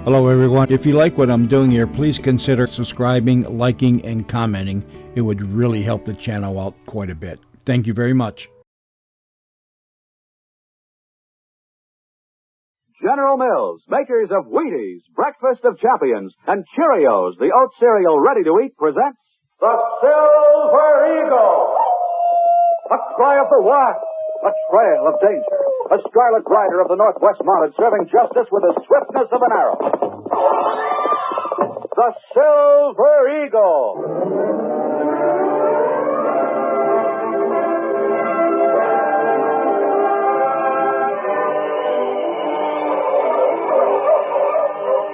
Hello, everyone. If you like what I'm doing here, please consider subscribing, liking, and commenting. It would really help the channel out quite a bit. Thank you very much. General Mills, makers of Wheaties, Breakfast of Champions, and Cheerios, the oat cereal ready to eat, presents the Silver Eagle. A cry of the wild, a trail of danger, a scarlet rider of the Northwest Mounted serving justice with the swiftness of an arrow. The Silver Eagle.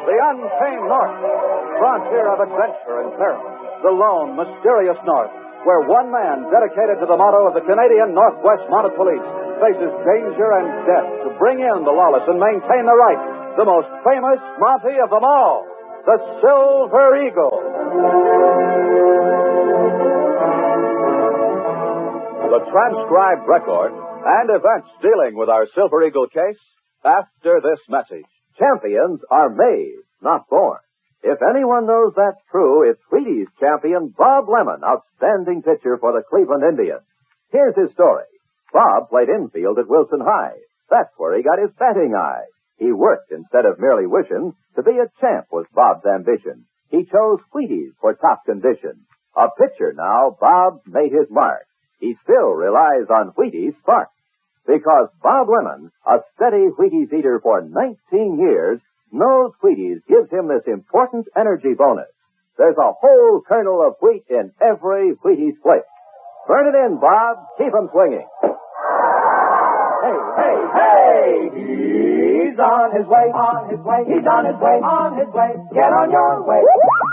The untamed North, frontier of adventure and peril. The lone, mysterious North, where one man dedicated to the motto of the Canadian Northwest Mounted Police faces danger and death to bring in the lawless and maintain the right. The most famous Monty of them all, the Silver Eagle. The transcribed record and events dealing with our Silver Eagle case after this message. Champions are made, not born. If anyone knows that's true, it's Wheaties champion Bob Lemon, outstanding pitcher for the Cleveland Indians. Here's his story. Bob played infield at Wilson High. That's where he got his batting eye. He worked instead of merely wishing. To be a champ was Bob's ambition. He chose Wheaties for top condition. A pitcher now, Bob made his mark. He still relies on Wheaties Spark. Because Bob Lemon, a steady Wheaties eater for 19 years, knows Wheaties gives him this important energy bonus. There's a whole kernel of wheat in every Wheaties flake. Burn it in, Bob. Keep 'em swinging. Hey, hey, hey! He's on his way, on his way, he's on his way, on his way. Get on your way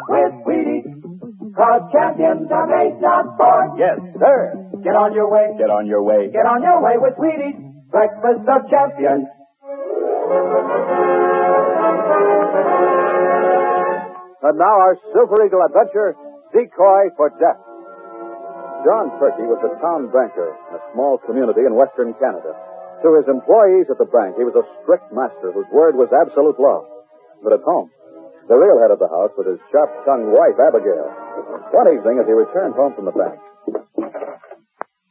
with Wheaties. 'Cause champions are made, not born. Yes, sir. Get on your way. Get on your way. Get on your way with Wheaties. Breakfast of Champions. And now our Silver Eagle adventure, Decoy for Death. John Perky was a town banker in a small community in western Canada. To his employees at the bank, he was a strict master whose word was absolute law. But at home, the real head of the house was his sharp-tongued wife, Abigail. One evening, as he returned home from the bank.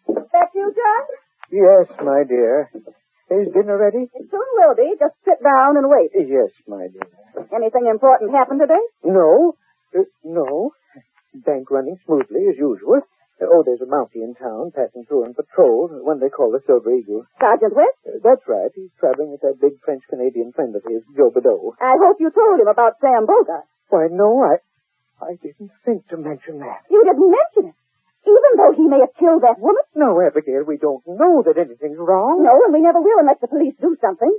That you, John? Yes, my dear. Is dinner ready? It soon will be. Just sit down and wait. Yes, my dear. Anything important happened today? No. No. Bank running smoothly as usual. There's a Mountie in town passing through on patrol, one they call the Silver Eagle. Sergeant West? That's right. He's traveling with that big French-Canadian friend of his, Joe Bedeau. I hope you told him about Sam Bogart. Why, no, I didn't think to mention that. You didn't mention it? Even though he may have killed that woman? No, Abigail, we don't know that anything's wrong. No, and we never will unless the police do something.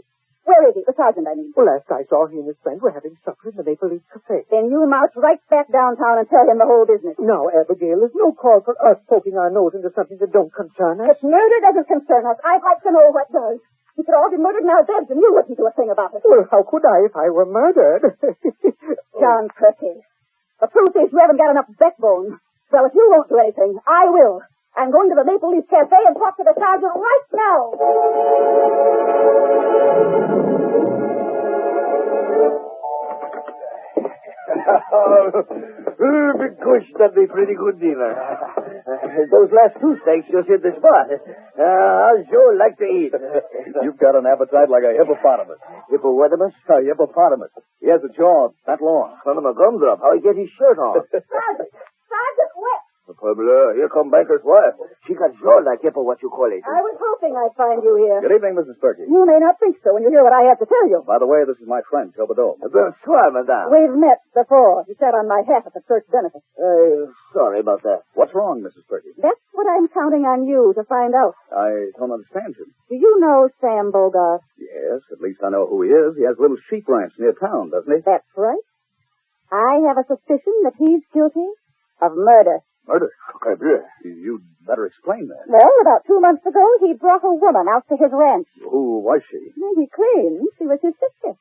Where is he? The sergeant, I mean. Well, last I saw, he and his friend were having supper in the Maple Leaf Cafe. Then you march right back downtown and tell him the whole business. No, Abigail, there's no call for us poking our nose into something that don't concern us. If murder doesn't concern us, I'd like to know what does. We could all be murdered in our beds and you wouldn't do a thing about it. Well, how could I if I were murdered? John Perky. The truth is you haven't got enough backbone. Well, if you won't do anything, I will. I'm going to the Maple Leaf Cafe and talk to the sergeant right now. Big Kush, that'd be pretty good dinner. Those last two steaks just hit the spot. I'd sure like to eat. You've got an appetite like a hippopotamus. Hippopotamus? A hippopotamus. He has a jaw that long. Son of a gums up. How he get his shirt on? Sergeant West. Pablo, here come banker's wife. She got jaw like hippo, what you call it. I was hoping I'd find you here. Good evening, Mrs. Perky. You may not think so when you hear what I have to tell you. By the way, this is my friend, Joe Bedeau. Bonsoir, madame. We've met before. He sat on my hat at the church benefit. Sorry about that. What's wrong, Mrs. Perky? That's what I'm counting on you to find out. I don't understand you. Do you know Sam Bogart? Yes, at least I know who he is. He has a little sheep ranch near town, doesn't he? That's right. I have a suspicion that he's guilty of murder. Murder? You'd better explain that. Well, about 2 months ago, he brought a woman out to his ranch. Who was she? He claims she was his sister.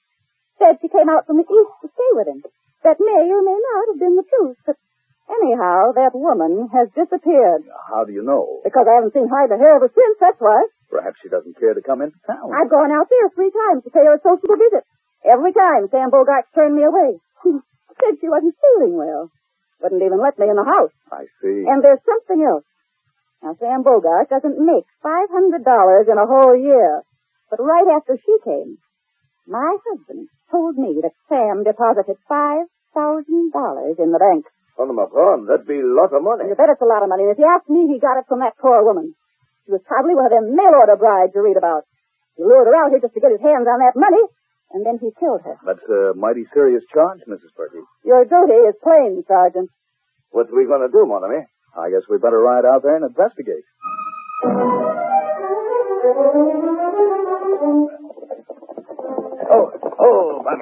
Said she came out from the east to stay with him. That may or may not have been the truth, but anyhow, that woman has disappeared. How do you know? Because I haven't seen hide or hair ever since, that's why. Perhaps she doesn't care to come into town. I've gone out there 3 times to pay her a sociable visit. Every time Sam Bogart turned me away. Said she wasn't feeling well. Wouldn't even let me in the house. I see. And there's something else. Now, Sam Bogart doesn't make $500 in a whole year. But right after she came, my husband told me that Sam deposited $5,000 in the bank. Oh, my God, that'd be a lot of money. You bet it's a lot of money. And if you ask me, he got it from that poor woman. She was probably one of them mail-order brides you read about. He lured her out here just to get his hands on that money, and then he killed her. That's a mighty serious charge, Mrs. Perky. Your duty is plain, Sergeant. What are we going to do, mon ami? I guess we better ride out there and investigate. Oh, my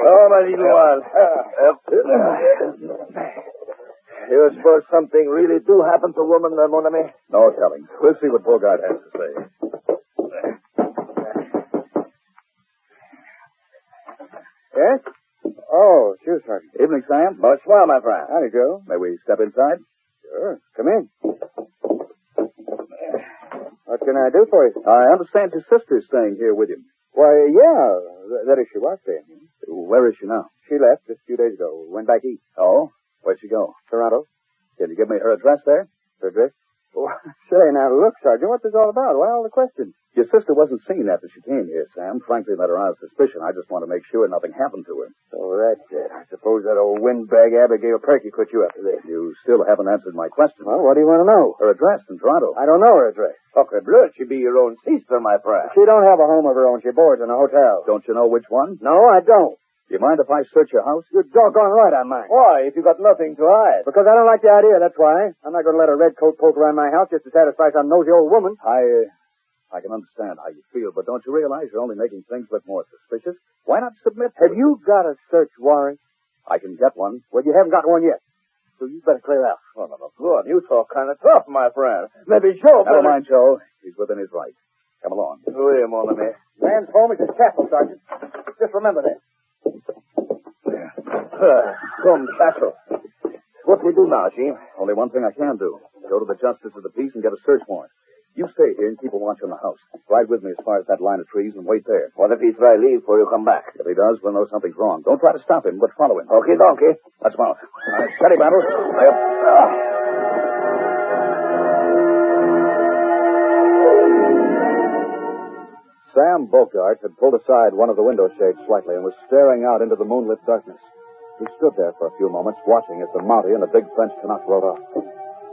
little one. You suppose something really do happen to woman, mon ami? No telling. We'll see what Bogart has to say. Yes? Oh, sure, Sergeant. Evening, Sam. Bonsoir, my friend. Howdy, Joe. May we step inside? Sure. Come in. What can I do for you? I understand your sister's staying here with you. Why, yeah. That is, she was staying here. Where is she now? She left just a few days ago. Went back east. Oh? Where'd she go? Toronto. Can you give me her address there? Her address? Oh, say, now, look, Sergeant, what's this all about? Why all the questions? Your sister wasn't seen after she came here, Sam. Frankly, that aroused suspicion. I just want to make sure nothing happened to her. Oh, that's it. I suppose that old windbag Abigail Perky put you up to this. You still haven't answered my question. Well, what do you want to know? Her address in Toronto. I don't know her address. Sacre bleu, she be your own sister, my friend. She don't have a home of her own. She boards in a hotel. Don't you know which one? No, I don't. Do you mind if I search your house? You're doggone right I mind. Why, if you got nothing to hide? Because I don't like the idea, that's why. I'm not going to let a redcoat poke around my house just to satisfy some nosy old woman. I can understand how you feel, but don't you realize you're only making things look more suspicious? Why not submit to Have it? you got a search warrant? I can get one. Well, you haven't got one yet. So you better clear out. Oh, no, good. You talk kind of tough, my friend. Maybe Joe Never better... mind, Joe. He's within his right. Come along. Oui, mon ami. Man's home is his chapel, Sergeant. Just remember that. Come, castle. What we do now, Chime? Only one thing I can do. Go to the justice of the peace and get a search warrant. You stay here and keep a watch on the house. Ride with me as far as that line of trees and wait there. What if he try leave before you come back? If he does, we'll know something's wrong. Don't try to stop him, but follow him. Okay, donkey. Let's mount. All right, steady, Battle. Yep. Sam Bogart had pulled aside one of the window shades slightly and was staring out into the moonlit darkness. He stood there for a few moments, watching as the Mountie and the big French Canuck rode off.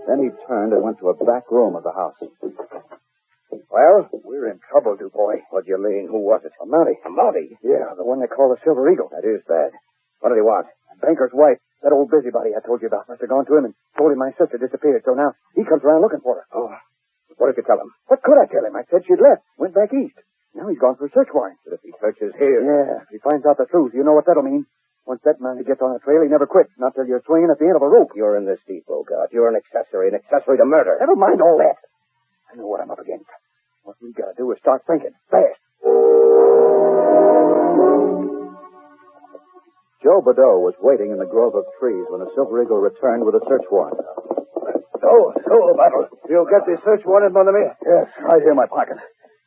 Then he turned and went to a back room of the house. Well, we're in trouble, Dubois. What do you mean? Who was it? A Mountie. A Mountie? Yeah, the one they call the Silver Eagle. That is bad. What did he want? Banker's wife, that old busybody I told you about, must have gone to him and told him my sister disappeared. So now he comes around looking for her. Oh. What did you tell him? What could I tell him? I said she'd left, went back east. Now he's gone for a search warrant. But if he searches here... Yeah, if he finds out the truth, you know what that'll mean. Once that man gets on a trail, he never quits. Not till you're swinging at the end of a rope. You're in this deep, Bogart. You're an accessory to murder. Never mind all that. I know what I'm up against. What we gotta do is start thinking. Fast. Joe Bordeaux was waiting in the grove of trees when the Silver Eagle returned with a search warrant. So, Battle. You'll get this search warrant, mon ami? Yes, right here in my pocket.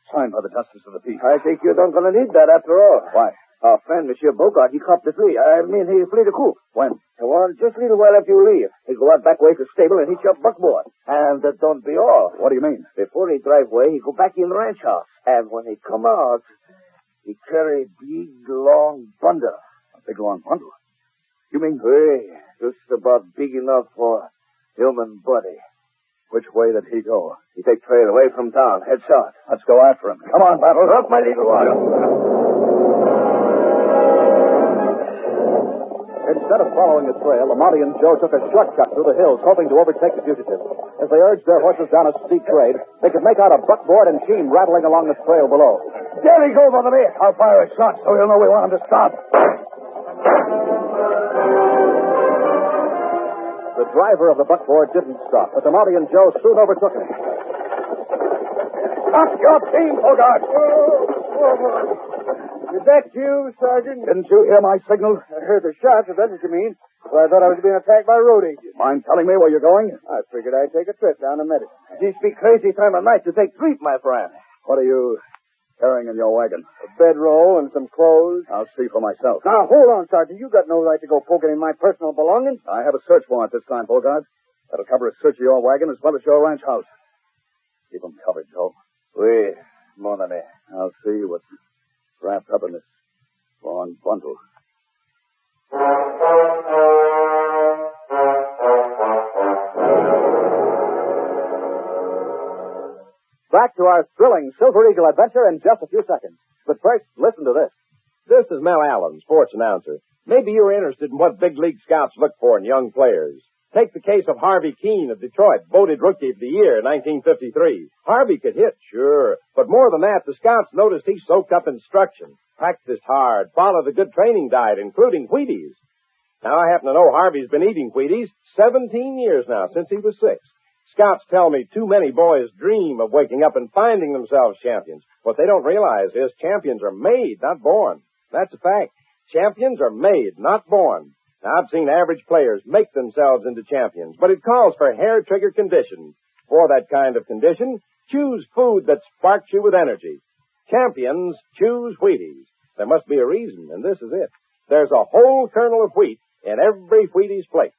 Signed by the Justice of the Peace. I think you don't gonna need that after all. Why? Our friend, Monsieur Bogart, he copped the flee. I mean, he flee the coup. When? Well, just a little while after you leave. He go out back way to stable and hitch up buckboard. And that don't be all. What do you mean? Before he drive away, he go back in the ranch house. And when he come out, he carry big, long bundle. A big, long bundle? You mean... Hey, just about big enough for human body. Which way did he go? He take trail away from town, head south. Let's go after him. Come on, Battle. Up, my little one. Instead of following the trail, the Mountie and Joe took a shortcut through the hills, hoping to overtake the fugitive. As they urged their horses down a steep grade, they could make out a buckboard and Chime rattling along the trail below. There he goes, mon ami. I'll fire a shot so he'll know we want him to stop. The driver of the buckboard didn't stop, but the Mountie and Joe soon overtook him. Stop your team, Bogart. Is that you, Sergeant? Didn't you hear my signal? I heard the shots, if that's what you mean. Well, I thought I was being attacked by road agents. Mind telling me where you're going? I figured I'd take a trip down to Medicine. This be crazy time of night to take sleep, my friend. What are you carrying in your wagon? A bedroll and some clothes. I'll see for myself. Now, hold on, Sergeant. You got no right to go poking in my personal belongings. I have a search warrant this time, Bogart. That'll cover a search of your wagon as well as your ranch house. Keep 'em covered, Joe. Oui, mon ami. I'll see what's wrapped up in this long bundle. Back to our thrilling Silver Eagle adventure in just a few seconds. But first, listen to this. This is Mel Allen, sports announcer. Maybe you're interested in what big league scouts look for in young players. Take the case of Harvey Keene of Detroit, voted Rookie of the Year in 1953. Harvey could hit, sure, but more than that, the scouts noticed he soaked up instruction, practiced hard, followed a good training diet, including Wheaties. Now, I happen to know Harvey's been eating Wheaties 17 years now, since he was 6. Scouts tell me too many boys dream of waking up and finding themselves champions. What they don't realize is champions are made, not born. That's a fact. Champions are made, not born. Now, I've seen average players make themselves into champions, but it calls for hair-trigger condition. For that kind of condition, choose food that sparks you with energy. Champions choose Wheaties. There must be a reason, and this is it. There's a whole kernel of wheat in every Wheaties flake.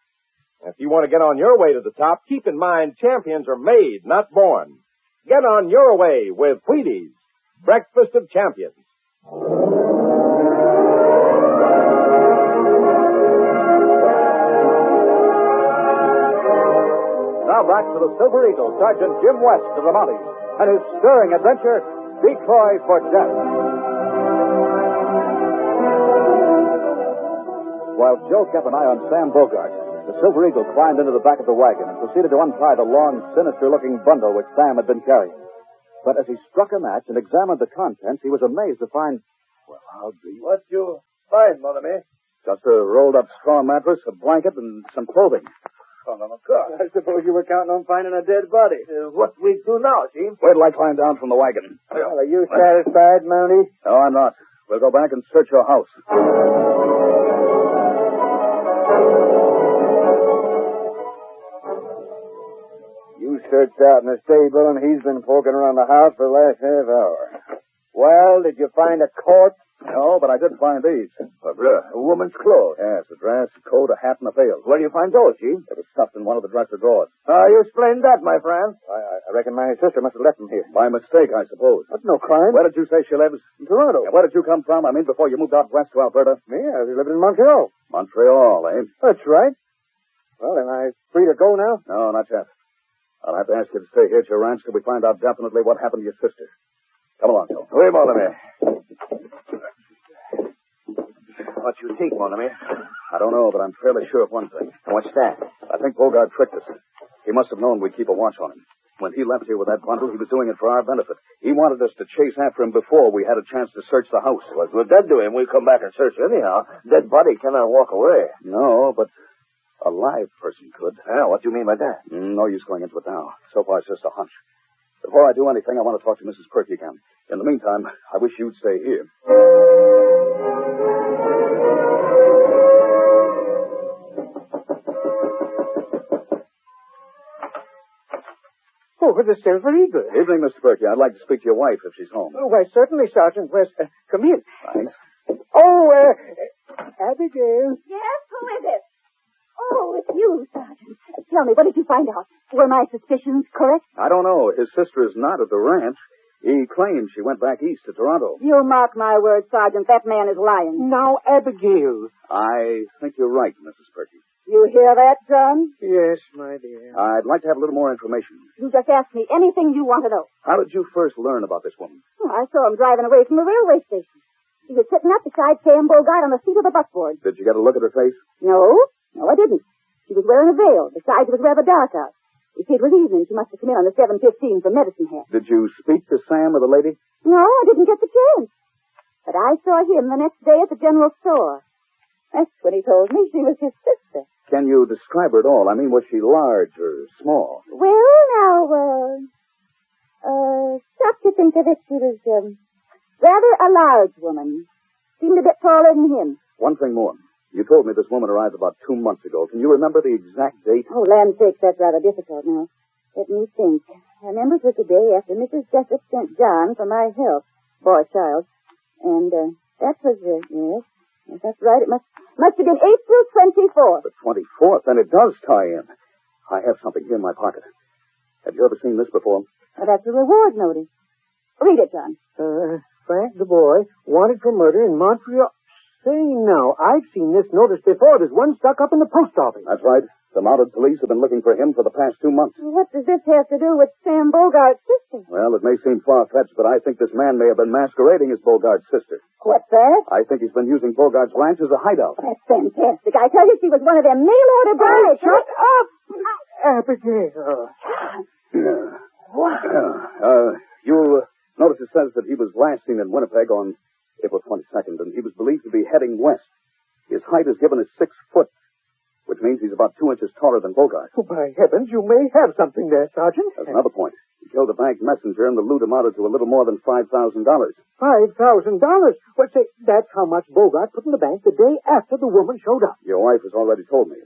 If you want to get on your way to the top, keep in mind champions are made, not born. Get on your way with Wheaties, breakfast of champions. Now back to the Silver Eagle, Sergeant Jim West of the Mounties, and his stirring adventure, Decoy for Death. While Joe kept an eye on Sam Bogart, the Silver Eagle climbed into the back of the wagon and proceeded to untie the long, sinister-looking bundle which Sam had been carrying. But as he struck a match and examined the contents, he was amazed to find, well, I'll be... What you find, mon ami? Just a rolled-up straw mattress, a blanket, and some clothing. Son of a car. I suppose you were counting on finding a dead body. What we do now, Chief? Wait till I climb down from the wagon. Well, are you satisfied, Mountie? No, I'm not. We'll go back and search your house. You searched out in the stable, and he's been poking around the house for the last half hour. Well, did you find a corpse? No, but I did find these. A woman's clothes. Yes, a dress, a coat, a hat, and a pail. Where do you find those, Chief? They were stuffed in one of the dresser drawers. You explained that, my friend. I reckon my sister must have left them here. By mistake, I suppose. But no crime. Where did you say she lives? In Toronto. And where did you come from? I mean, before you moved out west to Alberta. Me? I was living in Montreal. Montreal, eh? That's right. Well, am I free to go now? No, not yet. I'll have to ask you to stay here at your ranch till we find out definitely what happened to your sister. Come along, Joe. Oui, mon ami. What you think, mon ami? I don't know, but I'm fairly sure of one thing. What's that? I think Bogart tricked us. He must have known we'd keep a watch on him. When he left here with that bundle, he was doing it for our benefit. He wanted us to chase after him before we had a chance to search the house. What would that do him? We'll come back and search anyhow. Dead body cannot walk away. No, but a live person could. Yeah, what do you mean by that? No use going into it now. So far, it's just a hunch. Before I do anything, I want to talk to Mrs. Perky again. In the meantime, I wish you'd stay here. Oh, the Silver Eagle. Evening, Mr. Perky. I'd like to speak to your wife if she's home. Oh, why, certainly, Sergeant West. Come in. Thanks. Oh, Abigail. Yes, who is it? Oh, it's you, Sergeant. Tell me, what did you find out? Were my suspicions correct? I don't know. His sister is not at the ranch. He claims she went back east to Toronto. You mark my words, Sergeant. That man is lying. Now, Abigail. I think you're right, Mrs. Perky. You hear that, John? Yes, my dear. I'd like to have a little more information. You just ask me anything you want to know. How did you first learn about this woman? Oh, I saw him driving away from the railway station. He was sitting up beside Sam Bogart on the seat of the buckboard. Did you get a look at her face? No, I didn't. She was wearing a veil. Besides, it was rather dark out. You see, it was evening. She must have come in on the 7:15 from Medicine Hat. Did you speak to Sam or the lady? No, I didn't get the chance. But I saw him the next day at the general store. That's when he told me she was his sister. Can you describe her at all? I mean, was she large or small? Well, now, stop to think of it. She was, rather a large woman. Seemed a bit taller than him. One thing more. You told me this woman arrived about 2 months ago. Can you remember the exact date? Oh, land's sakes, that's rather difficult now. Let me think. I remember it was the day after Mrs. Jessup sent John for my help. Boy child. And, that was, yes, that's right. It must have been April 24th. The 24th, and it does tie in. I have something here in my pocket. Have you ever seen this before? Well, that's a reward notice. Read it, John. Frank the boy, wanted for murder in Montreal. Say now, I've seen this notice before. There's one stuck up in the post office. That's right. The mounted police have been looking for him for the past 2 months. What does this have to do with Sam Bogart's sister? Well, it may seem far-fetched, but I think this man may have been masquerading as Bogart's sister. What's that? I think he's been using Bogart's ranch as a hideout. That's fantastic. I tell you, she was one of them mail-order brides. Shut up! Abigail. What? You'll notice it says that he was last seen in Winnipeg on April 22nd, and he was believed to be heading west. His height is given as 6 foot, which means he's about 2 inches taller than Bogart. Oh, by heavens, you may have something there, Sergeant. That's another point. He killed a bank messenger, and the loot amounted to a little more than $5,000. $5,000? Well, say, that's how much Bogart put in the bank the day after the woman showed up. Your wife has already told me.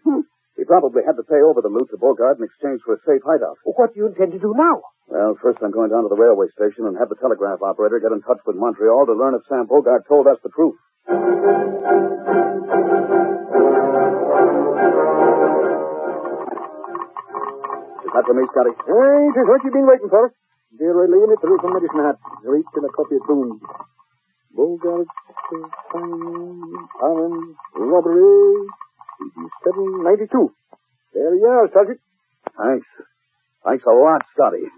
He probably had to pay over the loot to Bogart in exchange for a safe hideout. Well, what do you intend to do now? Well, first I'm going down to the railway station and have the telegraph operator get in touch with Montreal to learn if Sam Bogart told us the truth. Is that for me, Scotty? It is what you've been waiting for. They're laying it through from Medicine Hat. Reach in a copy of Boone. Bogart, Allen, robbery, 792. There you are, Sergeant. Thanks. Thanks a lot, Scotty.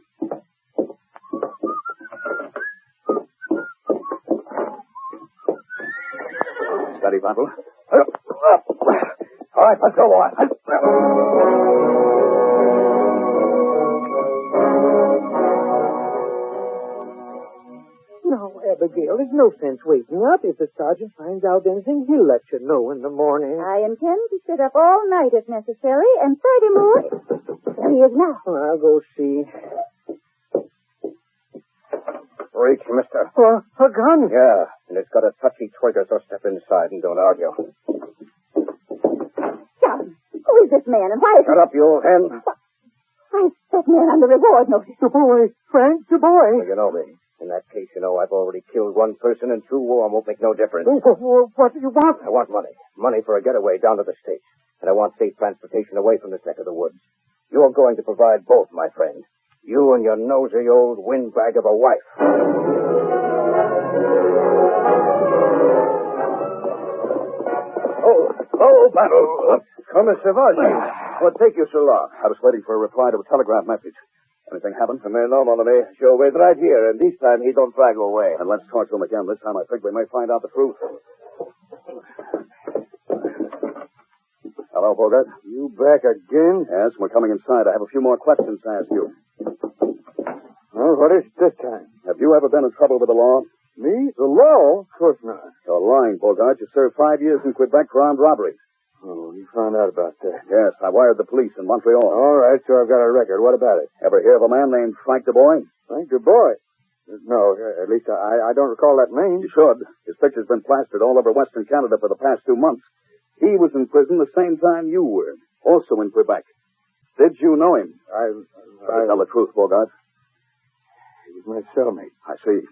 Steady, Bundle. All right, let's go on. No, Abigail, there's no sense waiting up. If the sergeant finds out anything, he'll let you know in the morning. I intend to sit up all night if necessary, and Friday morning... There he is now. I'll go see. Reach, mister. Oh, a gun. Yeah, and it's got a touchy trigger, so step inside and don't argue. John, who is this man, and why is Shut up, you old hen. Why is that man on the reward notice? The boy, Frank, the boy. Well, you know me. In that case, you know I've already killed one person, and true war won't make no difference. What do you want? I want money. Money for a getaway down to the States. And I want safe transportation away from this neck of the woods. You're going to provide both, my friend. You and your nosy old windbag of a wife. Oh, Battle. Come, Savage. What take you so long? I was waiting for a reply to a telegraph message. Anything happen? No, mon ami. Joe wait right here, and this time he don't drag away. And let's talk to him again. This time I think we may find out the truth. Hello, Bogart. You back again? Yes, we're coming inside. I have a few more questions to ask you. Well, what is it this time? Have you ever been in trouble with the law? Me? The law? Of course not. You're lying, Bogart. You served 5 years in Quebec for armed robbery. Oh, you found out about that. Yes, I wired the police in Montreal. All right, so I've got a record. What about it? Ever hear of a man named Frank DuBois? Frank DuBois? No, at least I don't recall that name. You should. His picture's been plastered all over Western Canada for the past 2 months. He was in prison the same time you were, also in Quebec. Did you know him? I Tell the truth, Bogart. He was my cellmate. I see.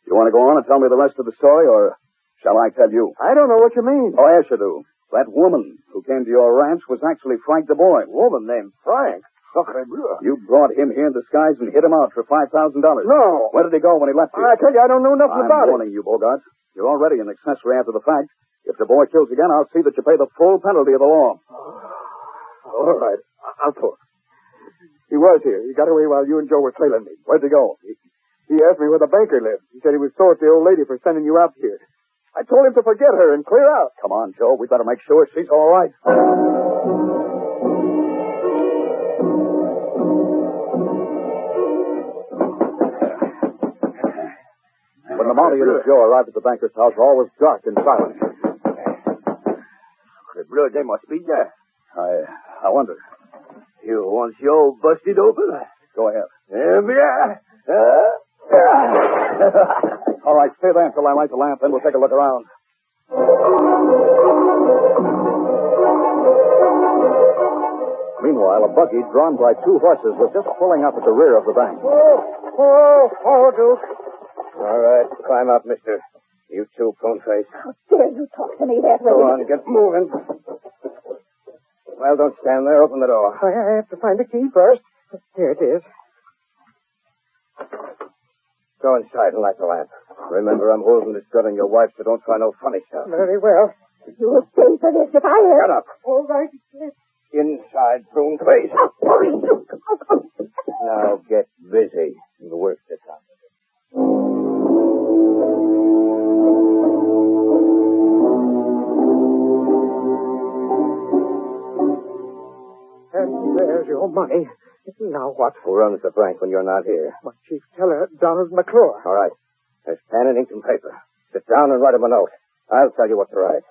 You want to go on and tell me the rest of the story, or shall I tell you? I don't know what you mean. Oh, yes, you do. That woman who came to your ranch was actually Frank DuBois. Woman named Frank? Sacre bleu. You brought him here in disguise and hit him out for $5,000. No. Where did he go when he left you? I tell you, I don't know nothing about I'm warning you, Bogart. You're already an accessory after the fact. If DuBois kills again, I'll see that you pay the full penalty of the law. All right. I'll talk. He was here. He got away while you and Joe were trailing me. Where'd he go? He asked me where the banker lived. He said he was sore at the old lady for sending you out here. I told him to forget her and clear out. Come on, Joe. We better make sure she's all right. When the Mountie and Joe arrived at the banker's house, all was dark and silent. Bleu, they must be there. I wonder. You want Joe busted open? Go ahead. Yeah. All right, stay there until I light the lamp, then we'll take a look around. Meanwhile, a buggy drawn by 2 horses was just pulling up at the rear of the bank. Oh, Duke. All right, climb up, mister. You too, Coneface. How dare you talk to me that way? Go on, get moving. Well, don't stand there. Open the door. I have to find the key first. Here it is. Go inside and light the lamp. Remember, I'm holding this gun on your wife, so don't try no funny stuff. Very well. You will pay for this if I Shut up. All right. Inside, prune face. Now get busy and work this out. And there's your money. Now what? Who runs the bank when you're not here? My chief teller, Donald McClure. All right. There's pen and ink and paper. Sit down and write him a note. I'll tell you what to write.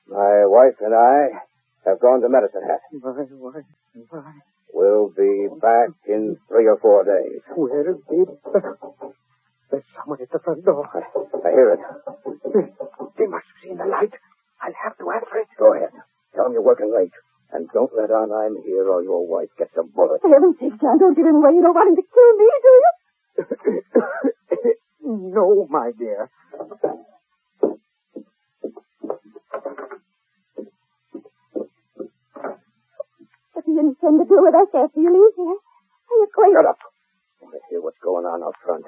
My wife and I have gone to Medicine Hat. My wife and I. We'll be back in 3 or 4 days. Where'll be... There's someone at the front door. I hear it. They must have seen the light. I'll have to answer it. Go ahead. Tell them you're working late. And don't let on I'm here or your wife gets a bullet. For heaven's sake, John, don't give him away. You don't want him to kill me, do you? No, my dear. What do you intend to do with us after you leave here? Are you crazy? Shut up. I want to hear what's going on out front.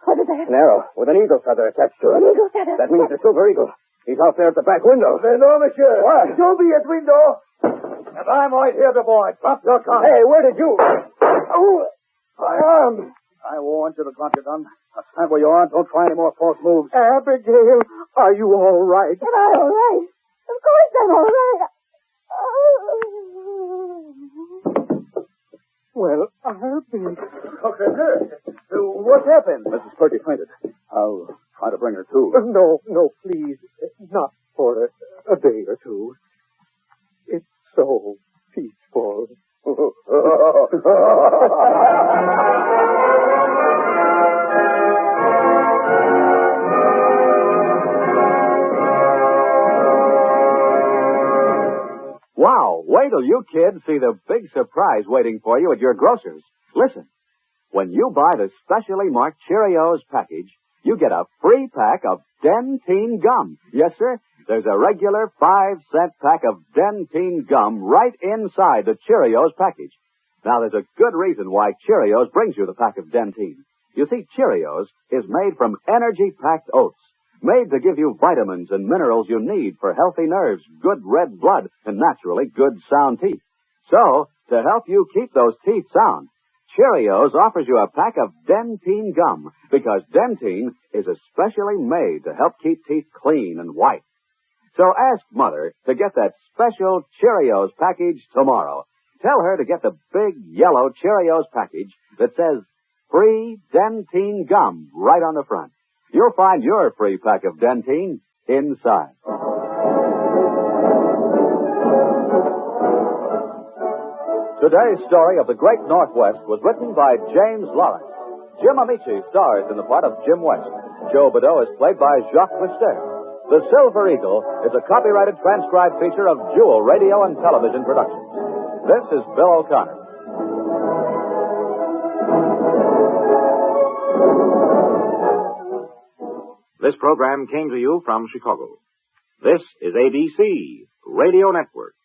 What is that? An arrow with an eagle feather attached to it. An eagle feather? That means the Silver Eagle. He's out there at the back window. No, monsieur. What? Don't be at window. And I'm right here, the boy. Drop your gun. Hey, where did you... Oh, my arm. I warned you to drop your gun. Now stand where you are and don't try any more false moves. Abigail, are you all right? Am I all right? Of course I'm all right. Well, I'll be... What happened? Mrs. Purdy fainted. I'll try to bring her to. No, please. Not for a day or two. It's so peaceful. Wow, wait till you kids see the big surprise waiting for you at your grocer's. Listen, when you buy the specially marked Cheerios package, you get a free pack of Dentyne gum. Yes, sir, there's a regular 5-cent pack of Dentyne gum right inside the Cheerios package. Now, there's a good reason why Cheerios brings you the pack of Dentyne. You see, Cheerios is made from energy-packed oats, made to give you vitamins and minerals you need for healthy nerves, good red blood, and naturally good sound teeth. So, to help you keep those teeth sound, Cheerios offers you a pack of Dentyne gum because Dentyne is especially made to help keep teeth clean and white. So ask Mother to get that special Cheerios package tomorrow. Tell her to get the big yellow Cheerios package that says free Dentyne gum right on the front. You'll find your free pack of Dentyne inside. Today's story of the Great Northwest was written by James Lawrence. Jim Amici stars in the part of Jim West. Joe Badeau is played by Jacques Cousteau. The Silver Eagle is a copyrighted transcribed feature of Jewel Radio and Television Productions. This is Bill O'Connor. This program came to you from Chicago. This is ABC Radio Network.